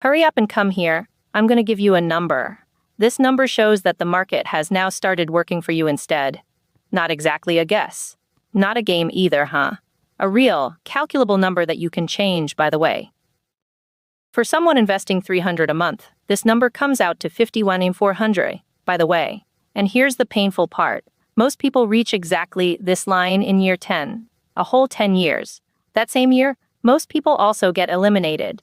Hurry up and come here. I'm going to give you a number. This number shows that the market has now started working for you instead. Not exactly a guess. Not a game either, huh? A real, calculable number that you can change, by the way. For someone investing $300 a month, this number comes out to $51,400, by the way. And here's the painful part. Most people reach exactly this line in year 10, a whole 10 years. That same year, most people also get eliminated.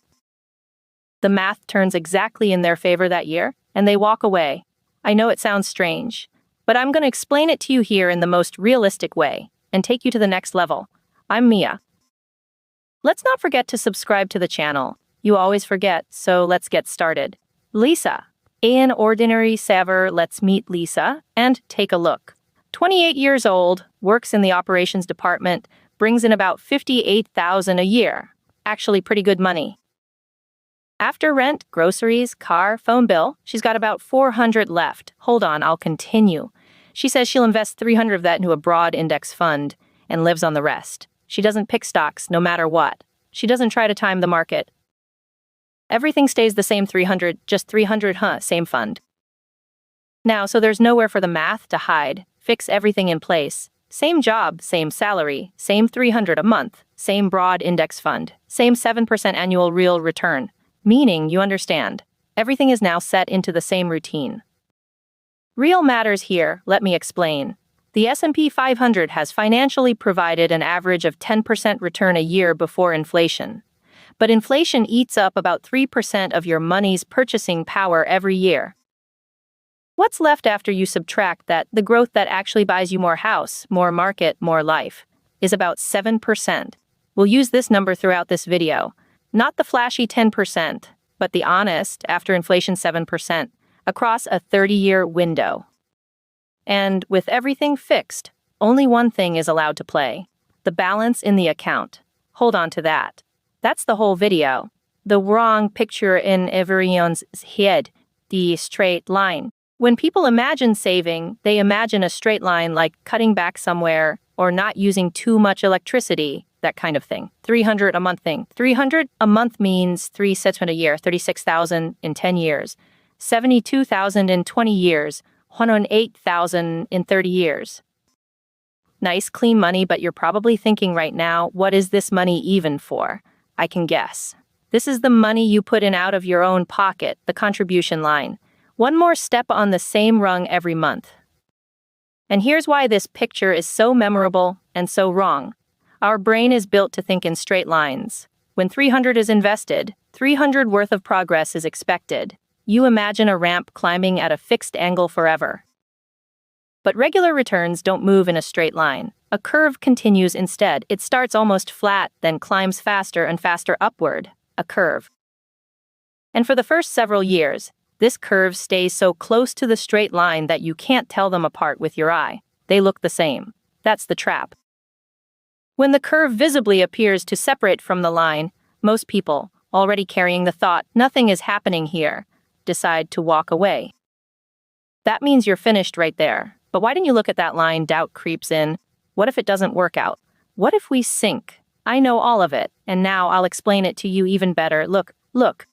The math turns exactly in their favor that year, and they walk away. I know it sounds strange, but I'm going to explain it to you here in the most realistic way and take you to the next level. I'm Mia. Let's not forget to subscribe to the channel. You always forget, so let's get started. Lisa. An ordinary saver. Let's meet Lisa and take a look. 28 years old, works in the operations department, brings in about $58,000 a year. Actually pretty good money. After rent, groceries, car, phone bill, she's got about $400 left. Hold on, I'll continue. She says she'll invest $300 of that into a broad index fund and lives on the rest. She doesn't pick stocks no matter what. She doesn't try to time the market. Everything stays the same 300, just 300, same fund. Now, so there's nowhere for the math to hide. Fix everything in place. Same job, same salary, same 300 a month, same broad index fund, same 7% annual real return. Meaning, you understand, everything is now set into the same routine. Real matters here, let me explain. The S&P 500 has financially provided an average of 10% return a year before inflation. But inflation eats up about 3% of your money's purchasing power every year. What's left after you subtract that, the growth that actually buys you more house, more market, more life, is about 7%. We'll use this number throughout this video. Not the flashy 10%, but the honest, after inflation 7%, across a 30-year window. And with everything fixed, only one thing is allowed to play: the balance in the account. Hold on to that. That's the whole video. The wrong picture in everyone's head, the straight line. When people imagine saving, they imagine a straight line like cutting back somewhere or not using too much electricity, that kind of thing. 300 a month thing. 300 a month means 3 sets a year, 36,000 in 10 years, 72,000 in 20 years, 108,000 in 30 years. Nice, clean money, but you're probably thinking right now, what is this money even for? I can guess. This is the money you put in out of your own pocket, the contribution line. One more step on the same rung every month. And here's why this picture is so memorable and so wrong. Our brain is built to think in straight lines. When 300 is invested, 300 worth of progress is expected. You imagine a ramp climbing at a fixed angle forever. But regular returns don't move in a straight line. A curve continues instead. It starts almost flat, then climbs faster and faster upward. A curve. And for the first several years, this curve stays so close to the straight line that you can't tell them apart with your eye. They look the same. That's the trap. When the curve visibly appears to separate from the line, most people, already carrying the thought, nothing is happening here, decide to walk away. That means you're finished right there. But why didn't you look at that line? Doubt creeps in. What if it doesn't work out? What if we sink? I know all of it, and now I'll explain it to you even better. Look.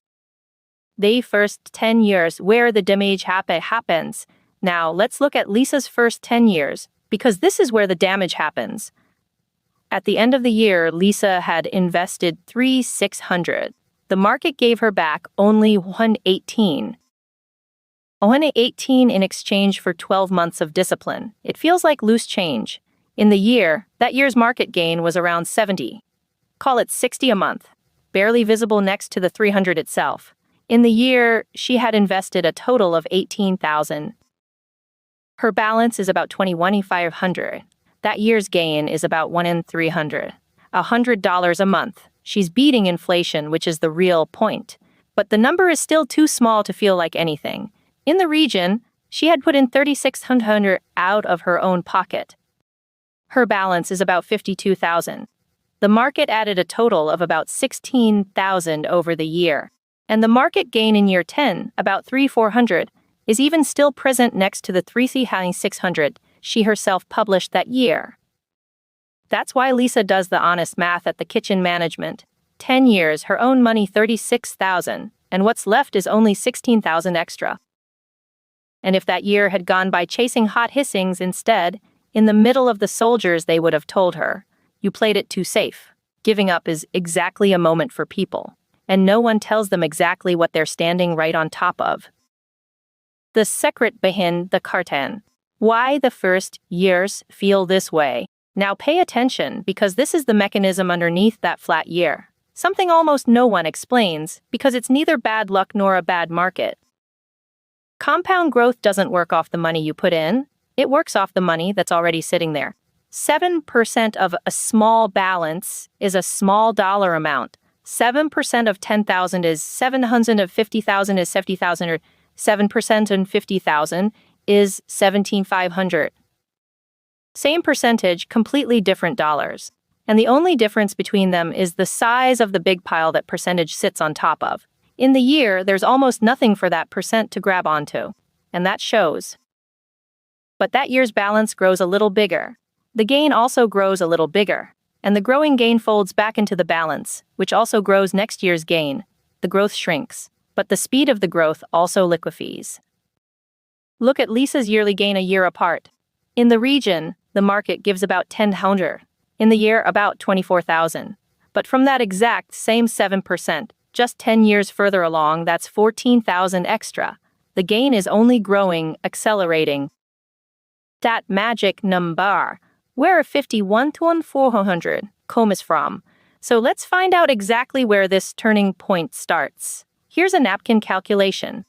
The first 10 years where the damage happens. Now, let's look at Lisa's first 10 years, because this is where the damage happens. At the end of the year, Lisa had invested $3,600. The market gave her back only $118. $118 in exchange for 12 months of discipline. It feels like loose change. In the year, that year's market gain was around 70. Call it 60 a month, barely visible next to the 300 itself. In the year, she had invested a total of $18,000. Her balance is about $21,500. That year's gain is about $1 in 300. $100 a month. She's beating inflation, which is the real point. But the number is still too small to feel like anything. In the region, she had put in $3,600 out of her own pocket. Her balance is about $52,000. The market added a total of about $16,000 over the year. And the market gain in year 10, about $3,400, is even still present next to the $3,600 she herself published that year. That's why Lisa does the honest math at the kitchen management. 10 years, her own money $36,000. and what's left is only 16,000 extra. And if that year had gone by chasing hot hissings instead, in the middle of the soldiers they would have told her, "You played it too safe. Giving up is exactly a moment for people, and no one tells them exactly what they're standing right on top of." The secret behind the curtain. Why the first years feel this way. Now pay attention, because this is the mechanism underneath that flat year. Something almost no one explains, because it's neither bad luck nor a bad market. Compound growth doesn't work off the money you put in. It works off the money that's already sitting there. 7% of a small balance is a small dollar amount. 7% of 10,000 is 700, of 50,000 is 70,000, or 7% and 50,000 is 17,500. Same percentage, completely different dollars. And the only difference between them is the size of the big pile that percentage sits on top of. In the year, there's almost nothing for that percent to grab onto. And that shows. But that year's balance grows a little bigger. The gain also grows a little bigger. And the growing gain folds back into the balance, which also grows next year's gain. The growth shrinks. But the speed of the growth also liquefies. Look at Lisa's yearly gain a year apart. In the region, the market gives about 10,000. In the year, about 24,000. But from that exact same 7%, just 10 years further along, that's 14,000 extra. The gain is only growing, accelerating. That magic number, where 51,400 comes from. So let's find out exactly where this turning point starts. Here's a napkin calculation.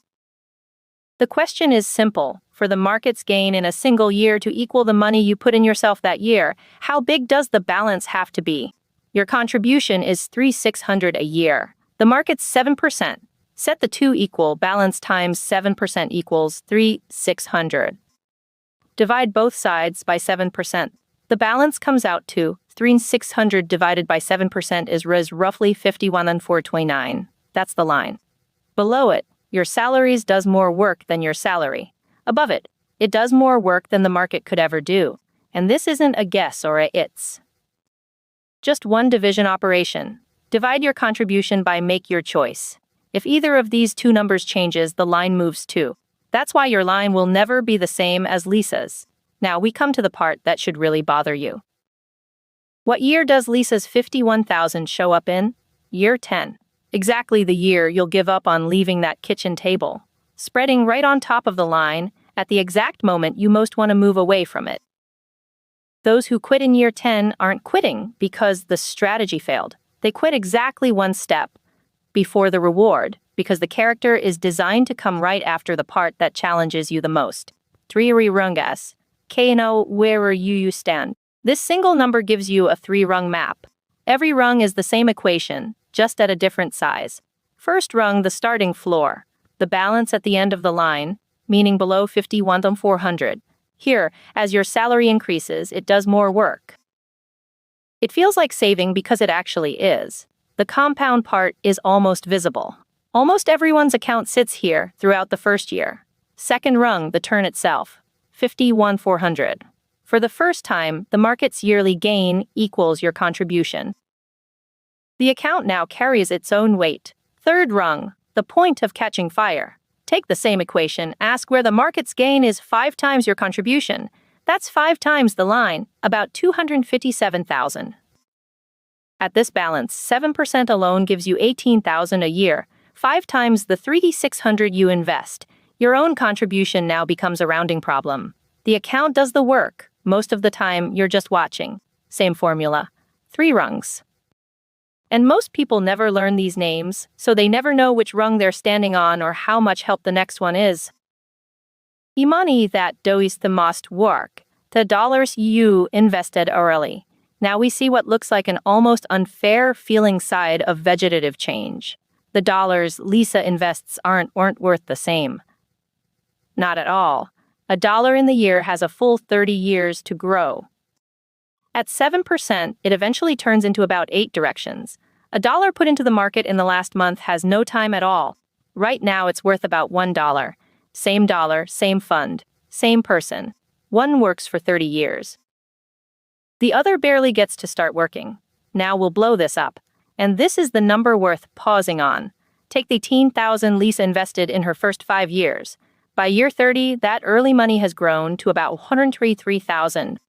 The question is simple. For the market's gain in a single year to equal the money you put in yourself that year, how big does the balance have to be? Your contribution is 3,600 a year. The market's 7%. Set the two equal balance times 7% equals 3,600. Divide both sides by 7%. The balance comes out to 3,600 divided by 7% is roughly 51,429. That's the line. Below it, your salaries does more work than your salary. Above it, it does more work than the market could ever do. And this isn't a guess or a it's. Just one division operation. Divide your contribution by make your choice. If either of these two numbers changes, the line moves too. That's why your line will never be the same as Lisa's. Now we come to the part that should really bother you. What year does Lisa's 51,000 show up in? Year 10. Exactly the year you'll give up on leaving that kitchen table. Spreading right on top of the line, at the exact moment you most want to move away from it. Those who quit in year 10 aren't quitting because the strategy failed. They quit exactly one step before the reward, because the character is designed to come right after the part that challenges you the most. 3 rungs. Kano where you stand. This single number gives you a 3-rung map. Every rung is the same equation, just at a different size. First rung, the starting floor. The balance at the end of the line, meaning below 51,400. Here, as your salary increases, it does more work. It feels like saving because it actually is. The compound part is almost visible. Almost everyone's account sits here throughout the first year. Second rung, the turn itself, 51,400. For the first time, the market's yearly gain equals your contribution. The account now carries its own weight. Third rung, the point of catching fire. Take the same equation, ask where the market's gain is 5 times your contribution. That's 5 times the line, about 257,000. At this balance, 7% alone gives you 18,000 a year, 5 times the 3,600 you invest. Your own contribution now becomes a rounding problem. The account does the work. Most of the time, you're just watching. Same formula. 3 rungs. And most people never learn these names, so they never know which rung they're standing on or how much help the next one is. The money that does the most work, the dollars you invested early. Now we see what looks like an almost unfair feeling side of vegetative change. The dollars Lisa invests aren't worth the same. Not at all. $1 in the year has a full 30 years to grow. At 7%, it eventually turns into about 8 directions. $1 put into the market in the last month has no time at all. Right now it's worth about $1. Same dollar, same fund, same person. One works for 30 years. The other barely gets to start working. Now we'll blow this up. And this is the number worth pausing on. Take the 10,000 Lisa invested in her first 5 years. By year 30, that early money has grown to about 133,000.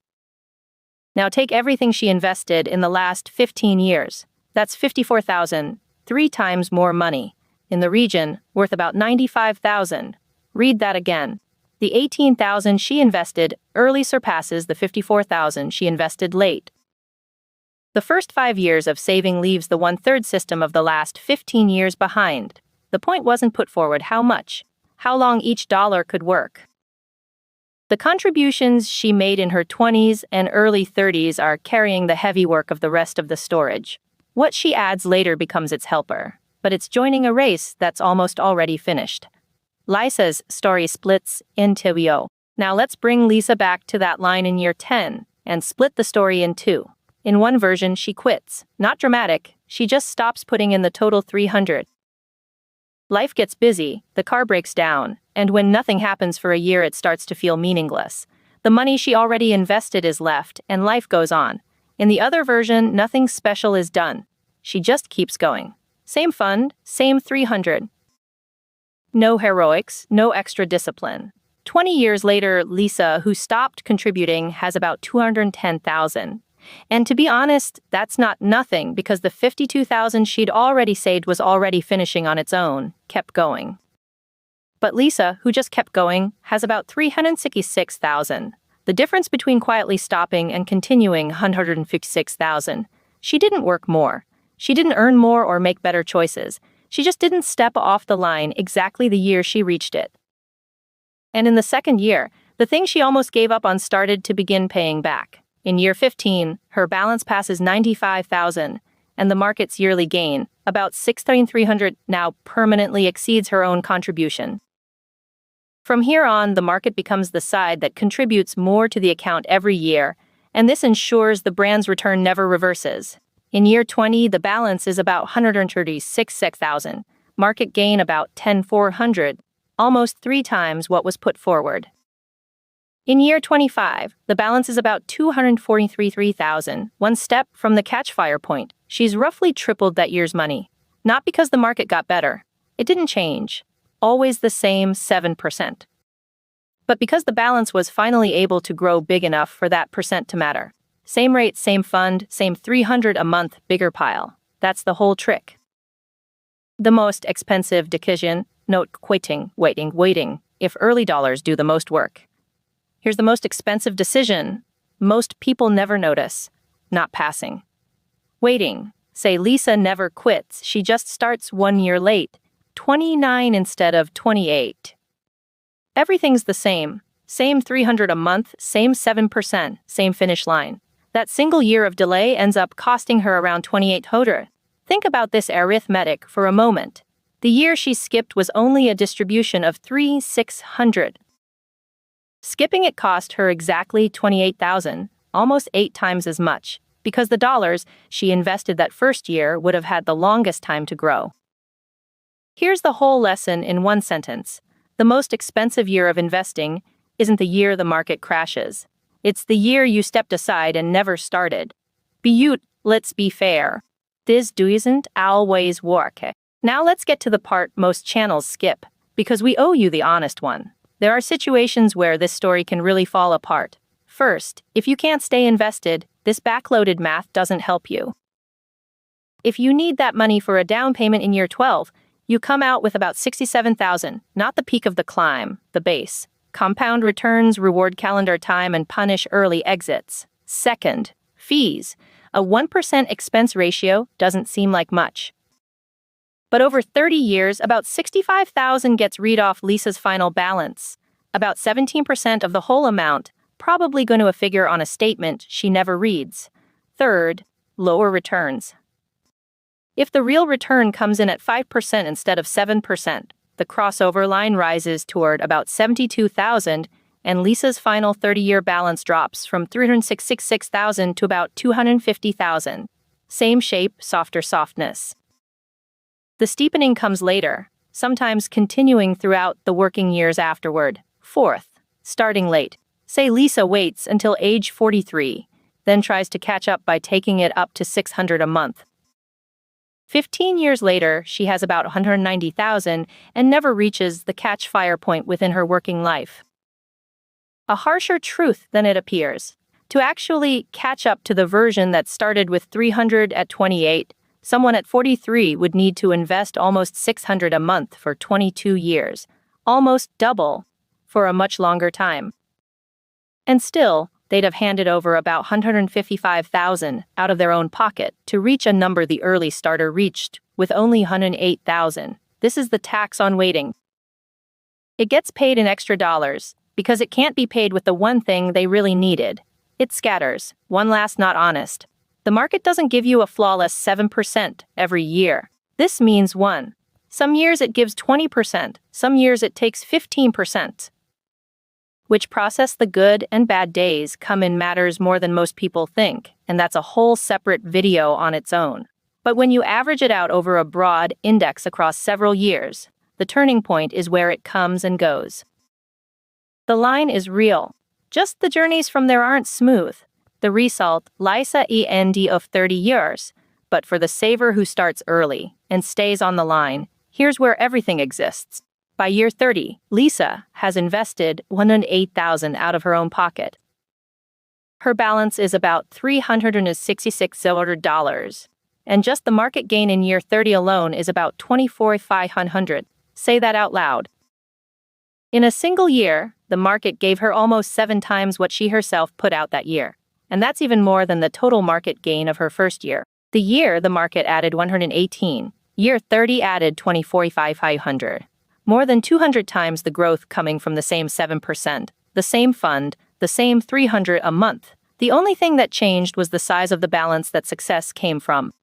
Now take everything she invested in the last 15 years. That's 54,000, 3 times more money. In the region, worth about 95,000. Read that again. The 18,000 she invested early surpasses the 54,000 she invested late. The first 5 years of saving leaves the 1/3 system of the last 15 years behind. The point wasn't put forward how much, how long each dollar could work. The contributions she made in her 20s and early 30s are carrying the heavy work of the rest of the storage. What she adds later becomes its helper, but it's joining a race that's almost already finished. Lisa's story splits into yo. Now let's bring Lisa back to that line in year 10 and split the story in two. In one version, she quits. Not dramatic, she just stops putting in the total 300. Life gets busy, the car breaks down, and when nothing happens for a year, it starts to feel meaningless. The money she already invested is left, and life goes on. In the other version, nothing special is done. She just keeps going. Same fund, same 300. No heroics, no extra discipline. 20 years later, Lisa, who stopped contributing, has about 210,000. And to be honest, that's not nothing because the 52,000 she'd already saved was already finishing on its own, kept going. But Lisa, who just kept going, has about 366,000. The difference between quietly stopping and continuing 156,000. She didn't work more. She didn't earn more or make better choices. She just didn't step off the line exactly the year she reached it. And in the second year, the thing she almost gave up on started to begin paying back. In year 15, her balance passes 95,000, and the market's yearly gain, about 6,300, now permanently exceeds her own contribution. From here on, the market becomes the side that contributes more to the account every year, and this ensures the brand's return never reverses. In year 20, the balance is about 136,000, market gain about 10,400, almost 3 times what was put forward. In year 25, the balance is about 243,000, one step from the catch-fire point. She's roughly tripled that year's money. Not because the market got better. It didn't change. Always the same 7%. But because the balance was finally able to grow big enough for that percent to matter. Same rate, same fund, same 300 a month, bigger pile. That's the whole trick. The most expensive decision, note waiting, if early dollars do the most work. Here's the most expensive decision. Most people never notice. Not passing. Waiting. Say Lisa never quits. She just starts 1 year late. 29 instead of 28. Everything's the same. Same 300 a month, same 7%, same finish line. That single year of delay ends up costing her around 2800. Think about this arithmetic for a moment. The year she skipped was only a distribution of 3,600. Skipping it cost her exactly 28,000, almost 8 times as much, because the dollars she invested that first year would have had the longest time to grow. Here's the whole lesson in one sentence. The most expensive year of investing isn't the year the market crashes. It's the year you stepped aside and never started. Let's be fair. This doesn't always work. Now let's get to the part most channels skip, because we owe you the honest one. There are situations where this story can really fall apart. First, if you can't stay invested, this backloaded math doesn't help you. If you need that money for a down payment in year 12, you come out with about 67,000, not the peak of the climb, the base. Compound returns reward calendar time and punish early exits. Second, fees. A 1% expense ratio doesn't seem like much. But over 30 years, about 65,000 gets read off Lisa's final balance. About 17% of the whole amount, probably going to figure on a statement she never reads. Third, lower returns. If the real return comes in at 5% instead of 7%, the crossover line rises toward about 72,000, and Lisa's final 30-year balance drops from 366,000 to about 250,000. Same shape, softer softness. The steepening comes later, sometimes continuing throughout the working years afterward. Fourth, starting late. Say Lisa waits until age 43, then tries to catch up by taking it up to 600 a month. 15 years later, she has about 190,000 and never reaches the catch fire point within her working life. A harsher truth than it appears. To actually catch up to the version that started with 300 at 28, someone at 43 would need to invest almost 600 a month for 22 years, almost double for a much longer time. And still, they'd have handed over about 155,000 out of their own pocket to reach a number the early starter reached with only 108,000. This is the tax on waiting. It gets paid in extra dollars because it can't be paid with the one thing they really needed. It scatters, one last not honest. The market doesn't give you a flawless 7% every year. This means 1. Some years it gives 20%, some years it takes 15%. Which process the good and bad days come in matters more than most people think, and that's a whole separate video on its own. But when you average it out over a broad index across several years, the turning point is where it comes and goes. The line is real. Just the journeys from there aren't smooth. The result lies at the end of 30 years. But for the saver who starts early and stays on the line, here's where everything exists. By year 30, Lisa has invested 108,000 out of her own pocket. Her balance is about $366, and just the market gain in year 30 alone is about $24,500. Say that out loud. In a single year, the market gave her almost 7 times what she herself put out that year, and that's even more than the total market gain of her first year. The year the market added 118, year 30 added 24,500. More than 200 times the growth coming from the same 7%, the same fund, the same 300 a month. The only thing that changed was the size of the balance that success came from.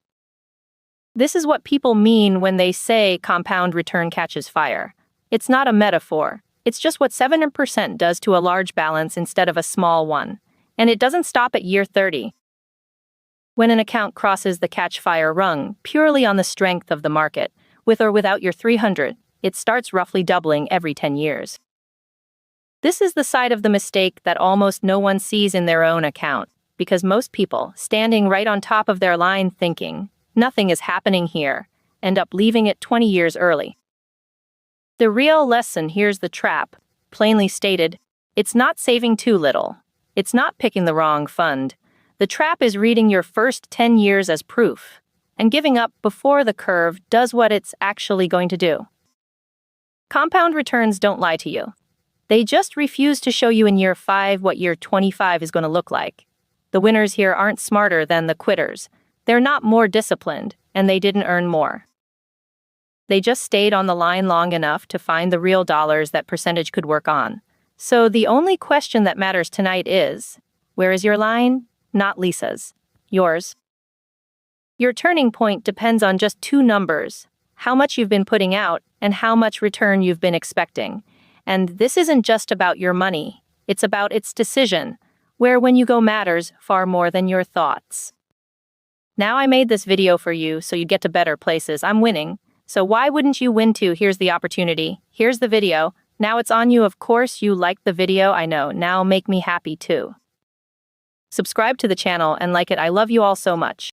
This is what people mean when they say compound return catches fire. It's not a metaphor. It's just what 7% does to a large balance instead of a small one. And it doesn't stop at year 30. When an account crosses the catch fire rung purely on the strength of the market, with or without your 300, it starts roughly doubling every 10 years. This is the side of the mistake that almost no one sees in their own account, because most people, standing right on top of their line thinking, nothing is happening here, end up leaving it 20 years early. The real lesson here's the trap, plainly stated, it's not saving too little. It's not picking the wrong fund. The trap is reading your first 10 years as proof, and giving up before the curve does what it's actually going to do. Compound returns don't lie to you. They just refuse to show you in year 5 what year 25 is going to look like. The winners here aren't smarter than the quitters. They're not more disciplined, and they didn't earn more. They just stayed on the line long enough to find the real dollars that percentage could work on. So the only question that matters tonight is, where is your line? Not Lisa's. Yours. Your turning point depends on just 2 numbers: how much you've been putting out and how much return you've been expecting. And this isn't just about your money. It's about its decision, where when you go matters far more than your thoughts. Now I made this video for you so you get to better places. I'm winning. So why wouldn't you win too? Here's the opportunity. Here's the video. Now it's on you. Of course you liked the video, I know. Now make me happy too. Subscribe to the channel and like it. I love you all so much.